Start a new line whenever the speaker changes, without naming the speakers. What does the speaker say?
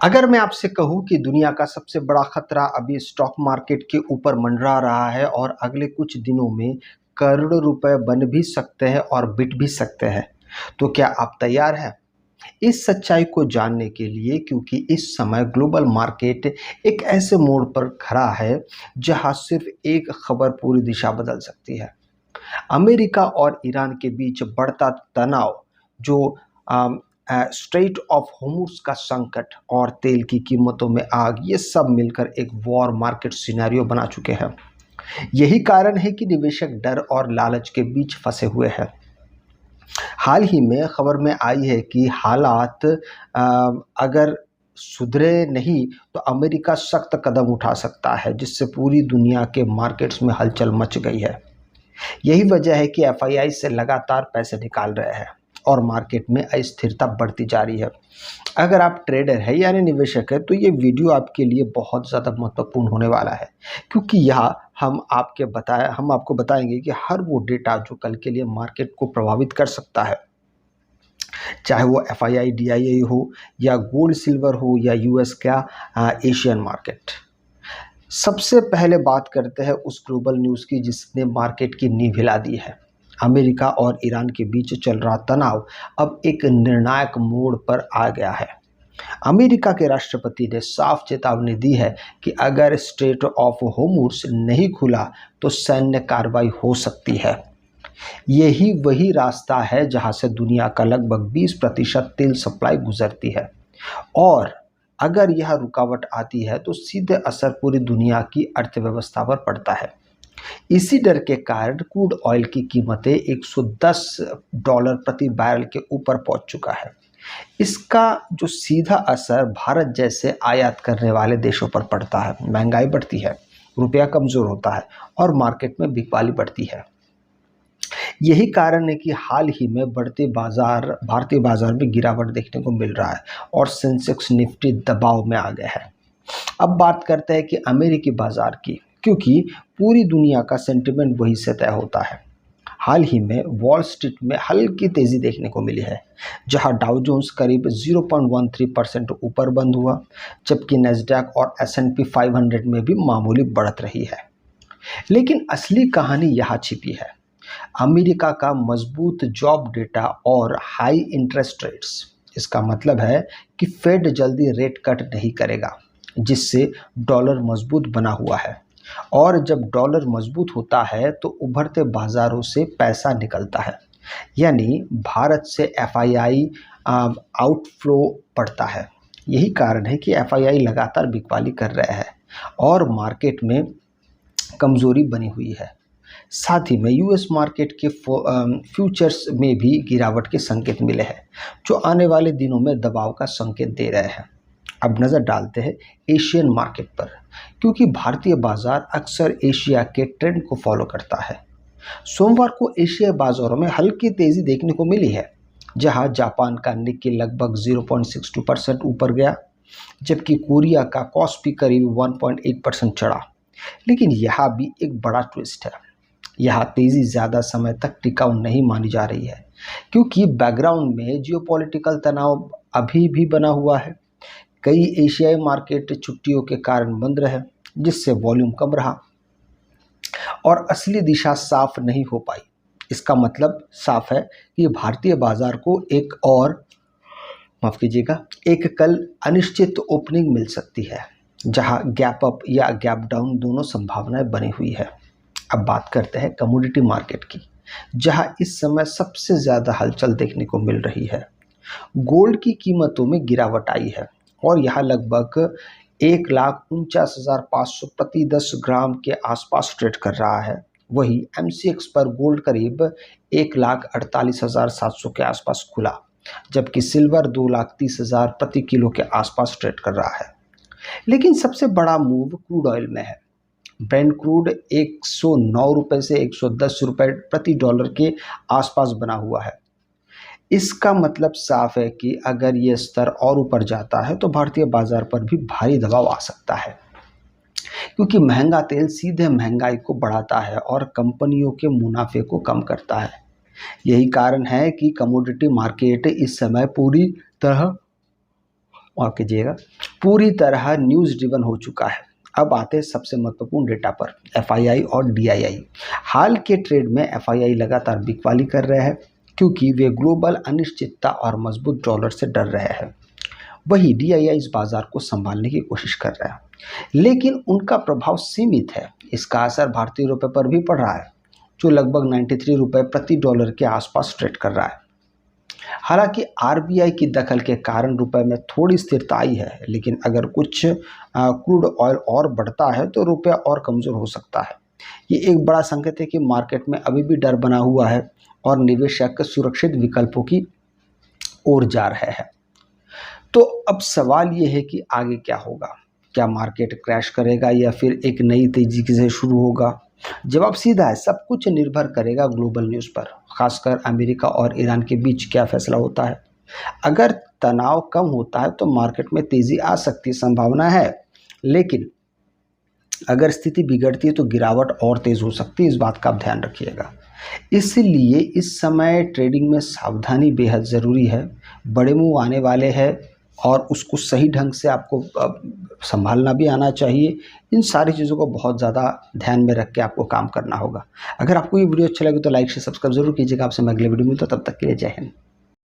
अगर मैं आपसे कहूँ कि दुनिया का सबसे बड़ा खतरा अभी स्टॉक मार्केट के ऊपर मंडरा रहा है और अगले कुछ दिनों में करोड़ों रुपए बन भी सकते हैं और बिक भी सकते हैं, तो क्या आप तैयार हैं इस सच्चाई को जानने के लिए? क्योंकि इस समय ग्लोबल मार्केट एक ऐसे मोड़ पर खड़ा है जहां सिर्फ एक खबर पूरी दिशा बदल सकती है। अमेरिका और ईरान के बीच बढ़ता तनाव, जो स्ट्रेट ऑफ होर्मुज का संकट और तेल की कीमतों में आग, ये सब मिलकर एक वॉर मार्केट सिनेरियो बना चुके हैं। यही कारण है कि निवेशक डर और लालच के बीच फंसे हुए हैं। हाल ही में खबर में आई है कि हालात अगर सुधरे नहीं तो अमेरिका सख्त कदम उठा सकता है, जिससे पूरी दुनिया के मार्केट्स में हलचल मच गई है। यही वजह है कि एफआईआई से लगातार पैसे निकाल रहे हैं और मार्केट में अस्थिरता बढ़ती जा रही है। अगर आप ट्रेडर है यानी निवेशक है, तो ये वीडियो आपके लिए बहुत ज़्यादा महत्वपूर्ण होने वाला है, क्योंकि यहाँ हम आपको बताएंगे कि हर वो डेटा जो कल के लिए मार्केट को प्रभावित कर सकता है, चाहे वो एफआईआई डीआईआई हो या गोल्ड सिल्वर हो या यूएस का एशियन मार्केट। सबसे पहले बात करते हैं उस ग्लोबल न्यूज़ की जिसने मार्केट की नींव हिला दी है। अमेरिका और ईरान के बीच चल रहा तनाव अब एक निर्णायक मोड़ पर आ गया है। अमेरिका के राष्ट्रपति ने साफ चेतावनी दी है कि अगर स्ट्रेट ऑफ होर्मुज नहीं खुला तो सैन्य कार्रवाई हो सकती है। यही वही रास्ता है जहां से दुनिया का लगभग 20% तेल सप्लाई गुजरती है, और अगर यह रुकावट आती है तो सीधे असर पूरी दुनिया की अर्थव्यवस्था पर पड़ता है। इसी डर के कारण क्रूड ऑयल की कीमतें $110 प्रति बैरल के ऊपर पहुंच चुका है। इसका जो सीधा असर भारत जैसे आयात करने वाले देशों पर पड़ता है। महंगाई बढ़ती है, रुपया कमजोर होता है और मार्केट में बिकवाली बढ़ती है। यही कारण है कि हाल ही में भारतीय बाजार में गिरावट देखने को मिल रहा है और सेंसेक्स निफ्टी दबाव में आ गया है। अब बात करते हैं कि अमेरिकी बाजार की, क्योंकि पूरी दुनिया का सेंटिमेंट वही से तय होता है। हाल ही में वॉल स्ट्रीट में हल्की तेजी देखने को मिली है, जहां डाउ जोन्स करीब 0.13% ऊपर बंद हुआ, जबकि नैस्डैक और S&P 500 में भी मामूली बढ़त रही है। लेकिन असली कहानी यहाँ छिपी है। अमेरिका का मजबूत जॉब डेटा और हाई इंटरेस्ट रेट्स। इसका मतलब है कि फेड जल्दी रेट कट नहीं करेगा, जिससे डॉलर मजबूत बना हुआ है, और जब डॉलर मजबूत होता है तो उभरते बाजारों से पैसा निकलता है, यानी भारत से एफआईआई आउटफ्लो बढ़ता है। यही कारण है कि एफआईआई लगातार बिकवाली कर रहे हैं और मार्केट में कमजोरी बनी हुई है। साथ ही में यूएस मार्केट के फ्यूचर्स में भी गिरावट के संकेत मिले हैं, जो आने वाले दिनों में दबाव का संकेत दे रहे हैं। अब नज़र डालते हैं एशियन मार्केट पर, क्योंकि भारतीय बाजार अक्सर एशिया के ट्रेंड को फॉलो करता है। सोमवार को एशियाई बाजारों में हल्की तेजी देखने को मिली है, जहां जापान का निक्की लगभग 0.62% ऊपर गया, जबकि कोरिया का कॉस्पी करीब 1.8% चढ़ा। लेकिन यहाँ भी एक बड़ा ट्विस्ट है। यह तेज़ी ज़्यादा समय तक टिकाऊ नहीं मानी जा रही है, क्योंकि बैकग्राउंड में जियोपॉलिटिकल तनाव अभी भी बना हुआ है। कई एशियाई मार्केट छुट्टियों के कारण बंद रहे, जिससे वॉल्यूम कम रहा और असली दिशा साफ नहीं हो पाई। इसका मतलब साफ है कि भारतीय बाजार को एक कल अनिश्चित ओपनिंग मिल सकती है, जहां गैप अप या गैप डाउन दोनों संभावनाएं बनी हुई है। अब बात करते हैं कमोडिटी मार्केट की, जहां इस समय सबसे ज़्यादा हलचल देखने को मिल रही है। गोल्ड की कीमतों में गिरावट आई है और यह लगभग 1,49,500 प्रति 10 ग्राम के आसपास ट्रेड कर रहा है। वही एमसीएक्स पर गोल्ड करीब 1,48,700 के आसपास खुला, जबकि सिल्वर 2,30,000 प्रति किलो के आसपास ट्रेड कर रहा है। लेकिन सबसे बड़ा मूव क्रूड ऑयल में है। ब्रेंट क्रूड 109 रुपये से 110 रुपये प्रति डॉलर के आसपास बना हुआ है। इसका मतलब साफ है कि अगर ये स्तर और ऊपर जाता है तो भारतीय बाजार पर भी भारी दबाव आ सकता है, क्योंकि महंगा तेल सीधे महंगाई को बढ़ाता है और कंपनियों के मुनाफे को कम करता है। यही कारण है कि कमोडिटी मार्केट इस समय पूरी पूरी तरह न्यूज़ ड्रिवन हो चुका है। अब आते हैं सबसे महत्वपूर्ण डेटा पर, एफआईआई और डीआईआई। हाल के ट्रेड में एफआईआई लगातार बिकवाली कर रहे हैं क्योंकि वे ग्लोबल अनिश्चितता और मजबूत डॉलर से डर रहे हैं। वही डीआईआई इस बाजार को संभालने की कोशिश कर रहे हैं, लेकिन उनका प्रभाव सीमित है। इसका असर भारतीय रुपये पर भी पड़ रहा है, जो लगभग 93 रुपये प्रति डॉलर के आसपास ट्रेड कर रहा है। हालांकि आरबीआई की दखल के कारण रुपए में थोड़ी स्थिरता आई है, लेकिन अगर कुछ क्रूड ऑयल और बढ़ता है तो रुपया और कमज़ोर हो सकता है। ये एक बड़ा संकेत है कि मार्केट में अभी भी डर बना हुआ है और निवेशक सुरक्षित विकल्पों की ओर जा रहे हैं। तो अब सवाल ये है कि आगे क्या होगा? क्या मार्केट क्रैश करेगा या फिर एक नई तेजी से शुरू होगा? जवाब सीधा है, सब कुछ निर्भर करेगा ग्लोबल न्यूज़ पर, खासकर अमेरिका और ईरान के बीच क्या फैसला होता है। अगर तनाव कम होता है तो मार्केट में तेज़ी आ सकती संभावना है, लेकिन अगर स्थिति बिगड़ती है तो गिरावट और तेज़ हो सकती है। इस बात का आप ध्यान रखिएगा। इसलिए इस समय ट्रेडिंग में सावधानी बेहद ज़रूरी है। बड़े मूव आने वाले हैं और उसको सही ढंग से आपको संभालना भी आना चाहिए। इन सारी चीज़ों को बहुत ज़्यादा ध्यान में रख के आपको काम करना होगा। अगर आपको ये वीडियो अच्छा लगे तो लाइक से सब्सक्राइब जरूर कीजिएगा। आपसे मैं अगले वीडियो में मिलता हूं, तब तक के लिए जय हिंद।